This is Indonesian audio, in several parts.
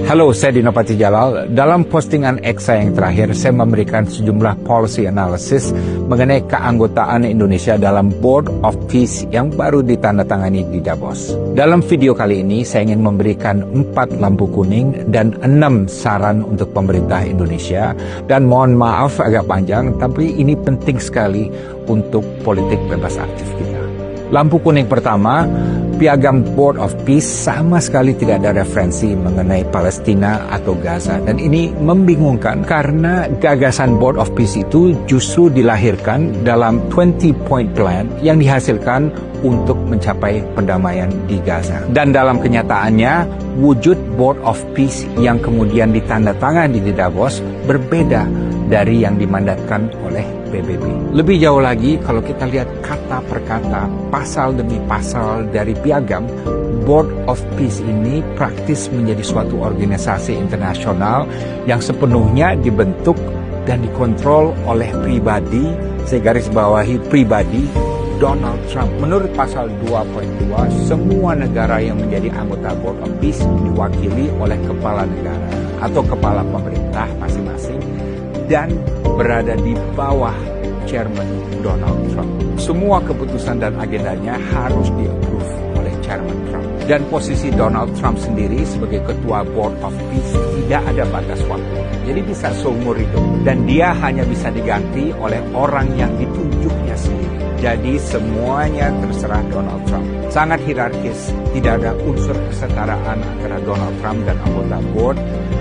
Halo, saya Dino Patijalal. Dalam postingan X saya yang terakhir, saya memberikan sejumlah policy analysis mengenai keanggotaan Indonesia dalam Board of Peace yang baru ditandatangani di Davos. Dalam video kali ini, saya ingin memberikan 4 lampu kuning dan 6 saran untuk pemerintah Indonesia. Dan mohon maaf agak panjang, tapi ini penting sekali untuk politik bebas aktif kita. Lampu kuning pertama, Piagam Board of Peace sama sekali tidak ada referensi mengenai Palestina atau Gaza. Dan ini membingungkan karena gagasan Board of Peace itu justru dilahirkan dalam 20-point plan yang dihasilkan untuk mencapai perdamaian di Gaza. Dan dalam kenyataannya, wujud Board of Peace yang kemudian ditandatangani di Davos berbeda dari yang dimandatkan oleh PBB. Lebih jauh lagi, kalau kita lihat kata per kata, pasal demi pasal dari piagam, Board of Peace ini praktis menjadi suatu organisasi internasional yang sepenuhnya dibentuk dan dikontrol oleh pribadi, saya garis bawahi pribadi, Donald Trump. Menurut pasal 2.2, semua negara yang menjadi anggota Board of Peace diwakili oleh kepala negara atau kepala pemerintah masing-masing dan berada di bawah Chairman Donald Trump. Semua keputusan dan agendanya harus di-approve oleh Chairman Trump. Dan posisi Donald Trump sendiri sebagai ketua Board of Peace tidak ada batas waktu. Jadi bisa seumur hidup. Dan dia hanya bisa diganti oleh orang yang ditunjuknya sendiri. Jadi semuanya terserah Donald Trump. Sangat hierarkis, tidak ada unsur kesetaraan antara Donald Trump dan anggota board,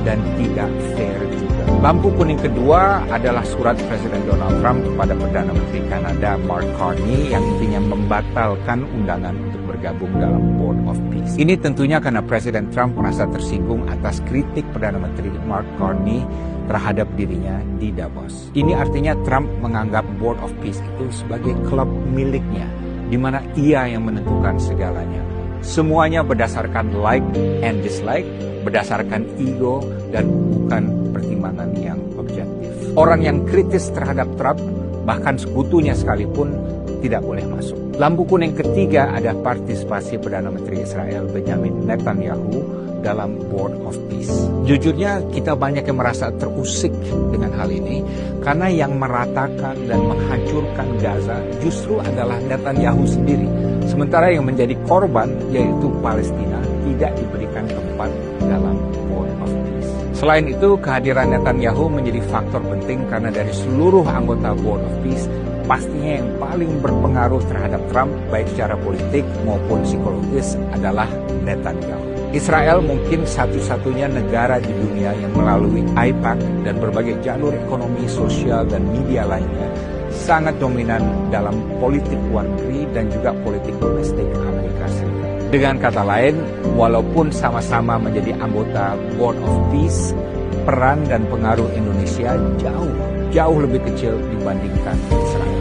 dan tidak fair juga. Lampu kuning kedua adalah surat Presiden Donald Trump kepada Perdana Menteri Kanada Mark Carney yang intinya membatalkan undangan untuk bergabung dalam Board of Peace. Ini tentunya karena Presiden Trump merasa tersinggung atas kritik Perdana Menteri Mark Carney terhadap dirinya di Davos. Ini artinya Trump menganggap Board of Peace itu sebagai klub miliknya, di mana ia yang menentukan segalanya. Semuanya berdasarkan like and dislike, berdasarkan ego, dan bukan pertimbangan yang objektif. Orang yang kritis terhadap Trump, bahkan sekutunya sekalipun, tidak boleh masuk. Lampu kuning ketiga ada partisipasi Perdana Menteri Israel Benjamin Netanyahu dalam Board of Peace. Jujurnya kita banyak yang merasa terusik dengan hal ini karena yang meratakan dan menghancurkan Gaza justru adalah Netanyahu sendiri. Sementara yang menjadi korban yaitu Palestina tidak diberikan tempat dalam Board of Peace. Selain itu, kehadiran Netanyahu menjadi faktor penting karena dari seluruh anggota Board of Peace pastinya yang paling berpengaruh terhadap Trump baik secara politik maupun psikologis adalah Netanyahu. Israel mungkin satu-satunya negara di dunia yang melalui AIPAC dan berbagai jalur ekonomi, sosial, dan media lainnya sangat dominan dalam politik luar negeri dan juga politik domestik Amerika Serikat. Dengan kata lain, walaupun sama-sama menjadi anggota Board of Peace, peran dan pengaruh Indonesia jauh lebih kecil dibandingkan Israel.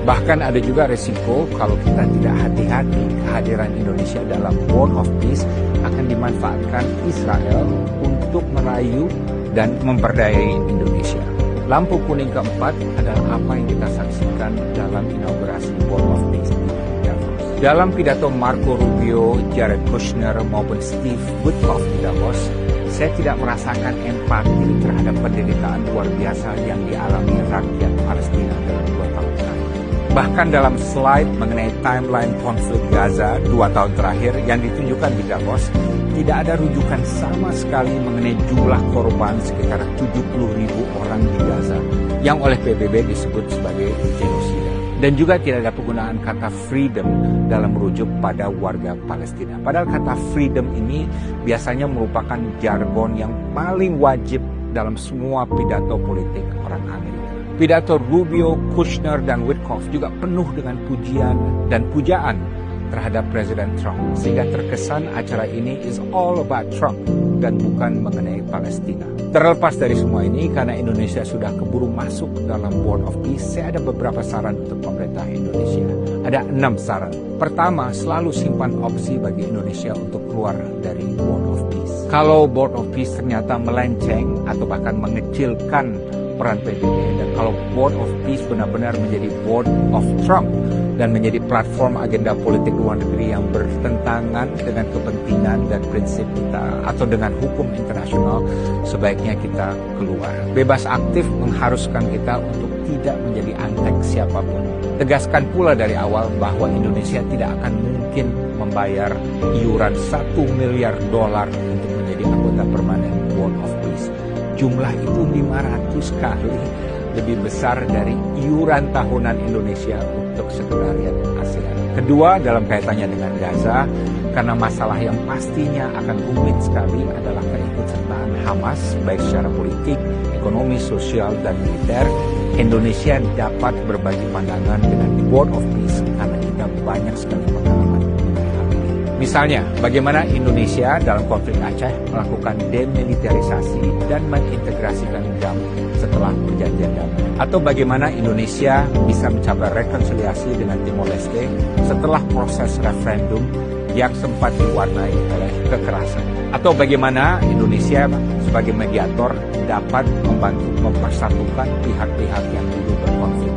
Bahkan ada juga resiko kalau kita tidak hati-hati, kehadiran Indonesia dalam Board of Peace akan dimanfaatkan Israel untuk merayu dan memperdayai Indonesia. Lampu kuning keempat adalah apa yang kita saksikan dalam inaugurasi Board of Peace di Davos. Dalam pidato Marco Rubio, Jared Kushner maupun Steve Witkoff di Davos, saya tidak merasakan empati terhadap penderitaan luar biasa yang dialami rakyat Palestina dalam 2 tahun terakhir. Bahkan dalam slide mengenai timeline konflik Gaza 2 tahun terakhir yang ditunjukkan di Davos, tidak ada rujukan sama sekali mengenai jumlah korban sekitar 70.000 orang di Gaza yang oleh PBB disebut sebagai genosida. Dan juga tidak ada penggunaan kata freedom dalam merujuk pada warga Palestina. Padahal kata freedom ini biasanya merupakan jargon yang paling wajib dalam semua pidato politik orang Amerika. Pidato Rubio, Kushner, dan Witkoff juga penuh dengan pujian dan pujaan terhadap Presiden Trump. Sehingga terkesan acara ini is all about Trump dan bukan mengenai Palestina. Terlepas dari semua ini, karena Indonesia sudah keburu masuk dalam Board of Peace, saya ada beberapa saran untuk pemerintah Indonesia. Ada 6 saran. Pertama, selalu simpan opsi bagi Indonesia untuk keluar dari Board of Peace. Kalau Board of Peace ternyata melenceng atau bahkan mengecilkan peran PBB. Dan kalau Board of Peace benar-benar menjadi Board of Trump dan menjadi platform agenda politik luar negeri yang bertentangan dengan kepentingan dan prinsip kita atau dengan hukum internasional, sebaiknya kita keluar. Bebas aktif mengharuskan kita untuk tidak menjadi antek siapapun. Tegaskan pula dari awal bahwa Indonesia tidak akan mungkin membayar iuran $1 miliar untuk menjadi anggota permanen Board of Peace. Jumlah itu 500 kali lebih besar dari iuran tahunan Indonesia untuk sekretariat ASEAN. Kedua, dalam kaitannya dengan Gaza, karena masalah yang pastinya akan rumit sekali adalah keikutsertaan Hamas, baik secara politik, ekonomi, sosial, dan militer. Indonesia dapat berbagi pandangan dengan Board of Peace karena kita banyak sekali pengalaman. Misalnya, bagaimana Indonesia dalam konflik Aceh melakukan demilitarisasi dan mengintegrasikan DAM setelah perjanjian damai. Atau bagaimana Indonesia bisa mencapai rekonsiliasi dengan Timor Leste setelah proses referendum yang sempat diwarnai oleh kekerasan. Atau bagaimana Indonesia sebagai mediator dapat membantu mempersatukan pihak-pihak yang dulu berkonflik.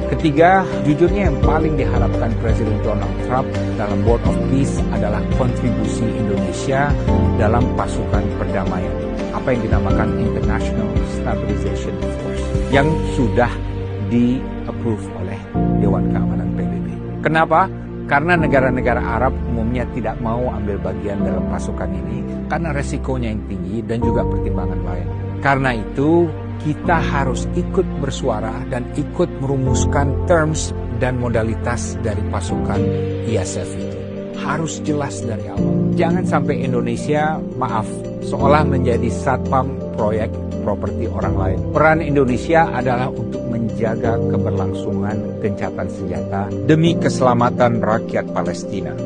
Ketiga, jujurnya yang paling diharapkan Presiden Donald Trump dalam Board of Peace adalah kontribusi Indonesia dalam pasukan perdamaian, apa yang dinamakan International Stabilization Force, yang sudah di-approve oleh Dewan Keamanan PBB. Kenapa? Karena negara-negara Arab umumnya tidak mau ambil bagian dalam pasukan ini karena resikonya yang tinggi dan juga pertimbangan lain. Karena itu, kita harus ikut bersuara dan ikut merumuskan terms dan modalitas dari pasukan ISF itu. Harus jelas dari awal. Jangan sampai Indonesia, seolah menjadi satpam proyek properti orang lain. Peran Indonesia adalah untuk menjaga keberlangsungan gencatan senjata demi keselamatan rakyat Palestina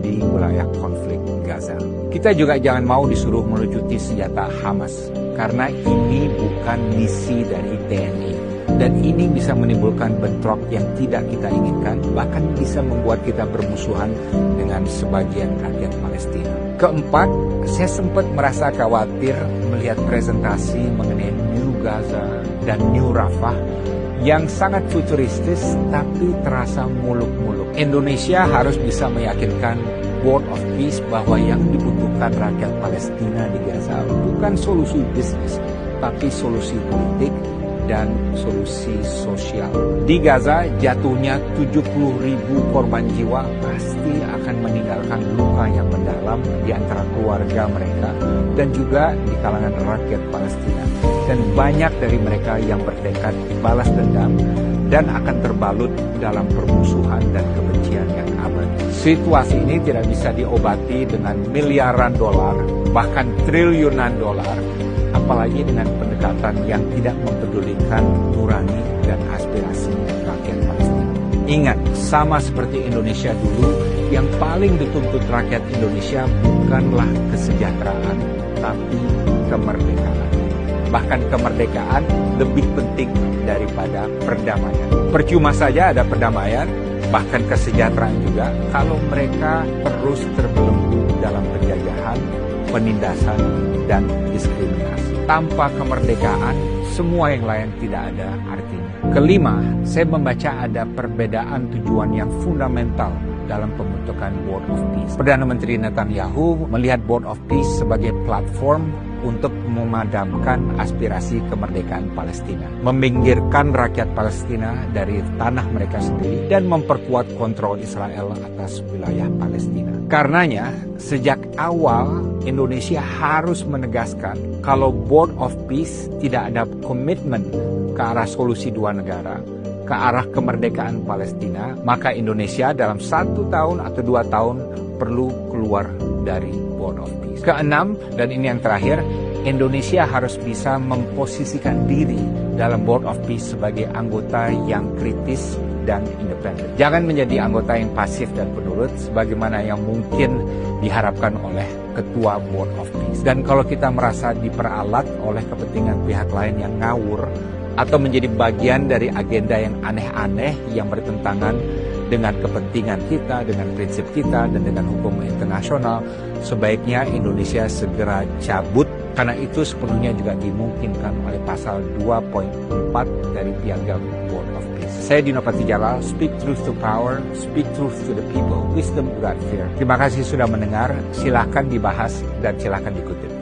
di wilayah konflik Gaza. Kita juga jangan mau disuruh melucuti senjata Hamas, karena ini bukan misi dari TNI. Dan ini bisa menimbulkan bentrok yang tidak kita inginkan, bahkan bisa membuat kita bermusuhan dengan sebagian rakyat Palestina. Keempat, saya sempat merasa khawatir melihat presentasi mengenai New Gaza dan New Rafah yang sangat futuristis tapi terasa muluk-muluk. Indonesia harus bisa meyakinkan Board of Peace bahwa yang dibutuhkan rakyat Palestina di Gaza bukan solusi bisnis, tapi solusi politik dan solusi sosial. Di Gaza, jatuhnya 70.000 korban jiwa pasti akan meninggalkan luka yang mendalam di antara keluarga mereka dan juga di kalangan rakyat Palestina. Dan banyak dari mereka yang bertekad balas dendam dan akan terbalut dalam permusuhan dan kebencian yang abadi. Situasi ini tidak bisa diobati dengan miliaran dolar, bahkan triliunan dolar, apalagi dengan pendekatan yang tidak mempedulikan nurani dan aspirasi rakyat Palestina. Ingat, sama seperti Indonesia dulu, yang paling dituntut rakyat Indonesia bukanlah kesejahteraan, tapi kemerdekaan. Bahkan kemerdekaan lebih penting daripada perdamaian. Percuma saja ada perdamaian, bahkan kesejahteraan juga, kalau mereka terus terbelenggu dalam penjajahan, penindasan, dan diskriminasi. Tanpa kemerdekaan, semua yang lain tidak ada artinya. Kelima, saya membaca ada perbedaan tujuan yang fundamental dalam pembentukan Board of Peace. Perdana Menteri Netanyahu melihat Board of Peace sebagai platform untuk memadamkan aspirasi kemerdekaan Palestina, meminggirkan rakyat Palestina dari tanah mereka sendiri, dan memperkuat kontrol Israel atas wilayah Palestina. Karenanya, sejak awal Indonesia harus menegaskan kalau Board of Peace tidak ada komitmen ke arah solusi dua negara, ke arah kemerdekaan Palestina, maka Indonesia dalam 1 tahun atau 2 tahun perlu keluar dari Board of Peace. Keenam, dan ini yang terakhir, Indonesia harus bisa memposisikan diri dalam Board of Peace sebagai anggota yang kritis dan independen. Jangan menjadi anggota yang pasif dan penurut sebagaimana yang mungkin diharapkan oleh Ketua Board of Peace. Dan kalau kita merasa diperalat oleh kepentingan pihak lain yang ngawur atau menjadi bagian dari agenda yang aneh-aneh yang bertentangan dengan kepentingan kita, dengan prinsip kita, dan dengan hukum internasional, sebaiknya Indonesia segera cabut Karena itu sepenuhnya juga dimungkinkan oleh pasal 2.4 dari Piagam Board of Peace. Saya Dino Patijala, speak truth to power, speak truth to the people, wisdom without fear. Terima kasih sudah mendengar, silakan dibahas dan silakan dikutip.